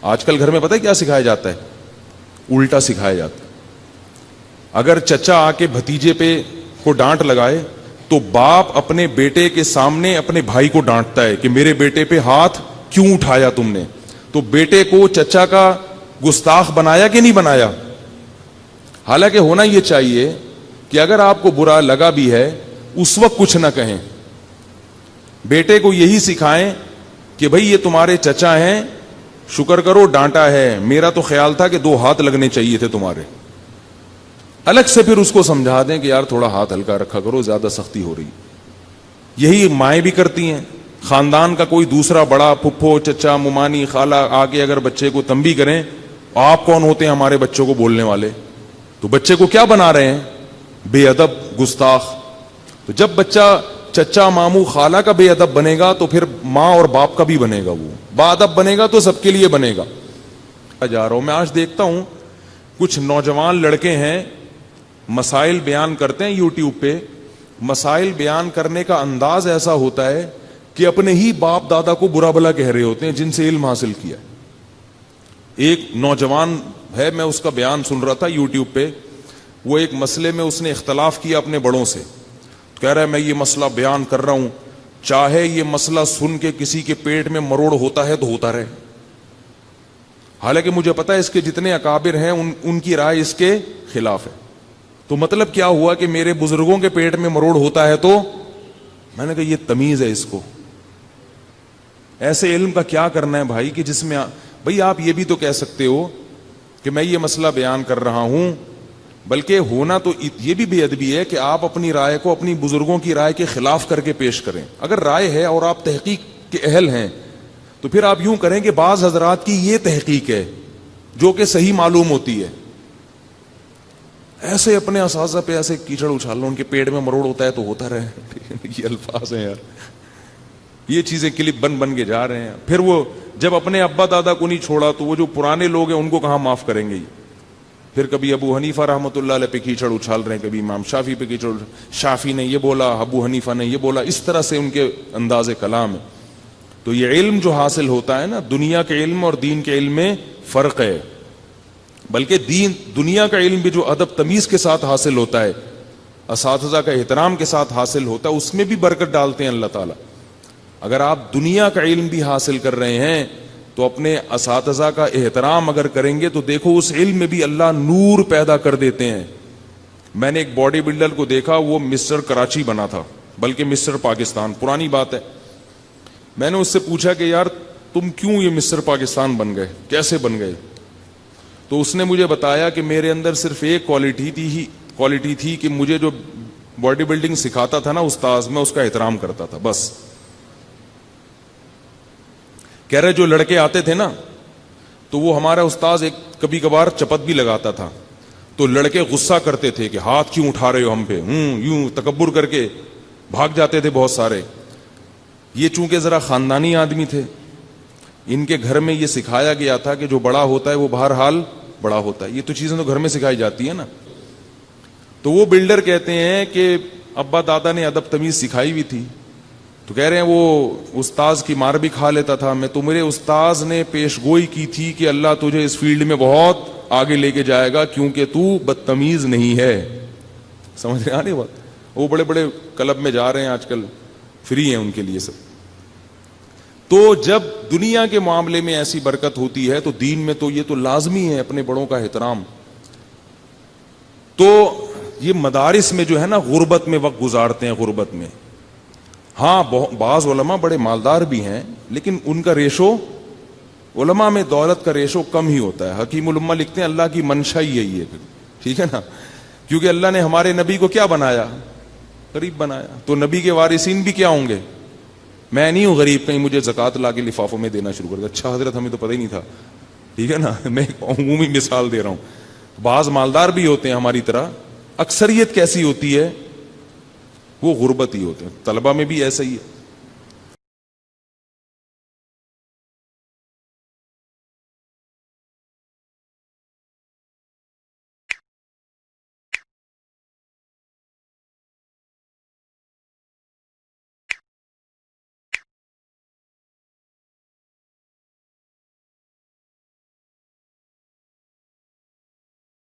آج کل گھر میں پتہ ہے کیا سکھایا جاتا ہے؟ الٹا سکھایا جاتا ہے. اگر چچا آ کے بھتیجے پہ کو ڈانٹ لگائے تو باپ اپنے بیٹے کے سامنے اپنے بھائی کو ڈانٹتا ہے کہ میرے بیٹے پہ ہاتھ کیوں اٹھایا تم نے. تو بیٹے کو چچا کا گستاخ بنایا کہ نہیں بنایا؟ حالانکہ ہونا یہ چاہیے کہ اگر آپ کو برا لگا بھی ہے اس وقت کچھ نہ کہیں, بیٹے کو یہی سکھائیں کہ بھئی یہ تمہارے چچا ہیں, شکر کرو ڈانٹا ہے, میرا تو خیال تھا کہ 2 ہاتھ لگنے چاہیے تھے تمہارے. الگ سے پھر اس کو سمجھا دیں کہ یار تھوڑا ہاتھ ہلکا رکھا کرو, زیادہ سختی ہو رہی. یہی مائیں بھی کرتی ہیں. خاندان کا کوئی دوسرا بڑا پھپھو چچا ممانی خالہ آ کے اگر بچے کو تنبیہ کریں, آپ کون ہوتے ہیں ہمارے بچوں کو بولنے والے؟ تو بچے کو کیا بنا رہے ہیں؟ بے ادب, گستاخ. تو جب بچہ چچا ماموں خالہ کا بے ادب بنے گا تو پھر ماں اور باپ کا بھی بنے گا. وہ با ادب بنے گا تو سب کے لیے بنے گا. جا رہا ہوں میں آج دیکھتا ہوں کچھ نوجوان لڑکے ہیں مسائل بیان کرتے ہیں یوٹیوب پہ. مسائل بیان کرنے کا انداز ایسا ہوتا ہے کہ اپنے ہی باپ دادا کو برا بھلا کہہ رہے ہوتے ہیں جن سے علم حاصل کیا. ایک نوجوان ہے, میں اس کا بیان سن رہا تھا یوٹیوب پہ. وہ ایک مسئلے میں اس نے اختلاف کیا اپنے بڑوں سے. کہہ رہا ہے میں یہ مسئلہ بیان کر رہا ہوں, چاہے یہ مسئلہ سن کے کسی کے پیٹ میں مروڑ ہوتا ہے تو ہوتا رہے. حالانکہ مجھے پتا ہے اس کے جتنے اکابر ہیں ان کی رائے اس کے خلاف ہے. تو مطلب کیا ہوا کہ میرے بزرگوں کے پیٹ میں مروڑ ہوتا ہے تو میں نے کہا یہ تمیز ہے اس کو. ایسے علم کا کیا کرنا ہے بھائی کہ جس میں بھائی آپ یہ بھی تو کہہ سکتے ہو کہ میں یہ مسئلہ بیان کر رہا ہوں, بلکہ ہونا تو یہ بھی بے ادبی ہے کہ آپ اپنی رائے کو اپنی بزرگوں کی رائے کے خلاف کر کے پیش کریں. اگر رائے ہے اور آپ تحقیق کے اہل ہیں تو پھر آپ یوں کریں کہ بعض حضرات کی یہ تحقیق ہے جو کہ صحیح معلوم ہوتی ہے. ایسے اپنے اساتذہ پہ ایسے کیچڑ اچھال لو, ان کے پیٹ میں مروڑ ہوتا ہے تو ہوتا رہے. یہ الفاظ ہیں یار, یہ چیزیں کلپ بن کے جا رہے ہیں. پھر وہ جب اپنے ابا دادا کو نہیں چھوڑا تو وہ جو پرانے لوگ ہیں ان کو کہاں معاف کریں گے. پھر کبھی ابو حنیفہ رحمۃ اللہ علیہ پہ کیچڑ اچھال رہے ہیں, کبھی امام شافی پہ کیچڑ, شافی نے یہ بولا, ابو حنیفہ نے یہ بولا. اس طرح سے ان کے انداز کلام ہے. تو یہ علم جو حاصل ہوتا ہے نا, دنیا کے علم اور دین کے علم میں فرق ہے. بلکہ دنیا کا علم بھی جو ادب تمیز کے ساتھ حاصل ہوتا ہے, اساتذہ کا احترام کے ساتھ حاصل ہوتا ہے, اس میں بھی برکت ڈالتے ہیں اللہ تعالیٰ. اگر آپ دنیا کا علم بھی حاصل کر رہے ہیں تو اپنے اساتذہ کا احترام اگر کریں گے تو دیکھو اس علم میں بھی اللہ نور پیدا کر دیتے ہیں. میں نے ایک باڈی بلڈر کو دیکھا, وہ مسٹر کراچی بنا تھا, بلکہ مسٹر پاکستان, پرانی بات ہے. میں نے اس سے پوچھا کہ یار تم کیوں یہ مسٹر پاکستان بن گئے, کیسے بن گئے؟ تو اس نے مجھے بتایا کہ میرے اندر صرف ایک کوالٹی تھی کہ مجھے جو باڈی بلڈنگ سکھاتا تھا نا استاذ, میں اس کا احترام کرتا تھا بس. کہہ رہے جو لڑکے آتے تھے نا تو وہ ہمارا استاذ ایک کبھی کبھار چپت بھی لگاتا تھا, تو لڑکے غصہ کرتے تھے کہ ہاتھ کیوں اٹھا رہے ہو ہم پہ, یوں تکبر کر کے بھاگ جاتے تھے بہت سارے. یہ چونکہ ذرا خاندانی آدمی تھے, ان کے گھر میں یہ سکھایا گیا تھا کہ جو بڑا ہوتا ہے وہ بہرحال بڑا ہوتا ہے. یہ تو چیزیں تو گھر میں سکھائی جاتی ہے نا. تو وہ بلڈر کہتے ہیں کہ ابا دادا نے ادب تمیز سکھائی ہوئی تھی. تو کہہ رہے ہیں وہ استاذ کی مار بھی کھا لیتا تھا. میں تو میرے استاذ نے پیش گوئی کی تھی کہ اللہ تجھے اس فیلڈ میں بہت آگے لے کے جائے گا کیونکہ تو بدتمیز نہیں ہے. سمجھ رہے ہیں نہیں بات؟ وہ بڑے بڑے کلب میں جا رہے ہیں آج کل, فری ہیں ان کے لیے سب. تو جب دنیا کے معاملے میں ایسی برکت ہوتی ہے تو دین میں تو یہ تو لازمی ہے اپنے بڑوں کا احترام. تو یہ مدارس میں جو ہے نا غربت میں وقت گزارتے ہیں, غربت میں. ہاں بعض علماء بڑے مالدار بھی ہیں لیکن ان کا ریشو, علماء میں دولت کا ریشو کم ہی ہوتا ہے. حکیم الامہ لکھتے ہیں اللہ کی منشا ہی یہی ہے, ٹھیک ہے نا, کیونکہ اللہ نے ہمارے نبی کو کیا بنایا, غریب بنایا. تو نبی کے وارثین بھی کیا ہوں گے؟ میں نہیں ہوں غریب, کہیں مجھے زکوٰۃ لا کے لفافوں میں دینا شروع کر دیا. اچھا حضرت ہمیں تو پتہ ہی نہیں تھا, ٹھیک ہے نا, میں عمومی مثال دے رہا ہوں. بعض مالدار بھی ہوتے ہیں ہماری طرح, اکثریت کیسی ہوتی ہے, وہ غربت ہی ہوتے ہیں. طلبہ میں بھی ایسا ہی ہے.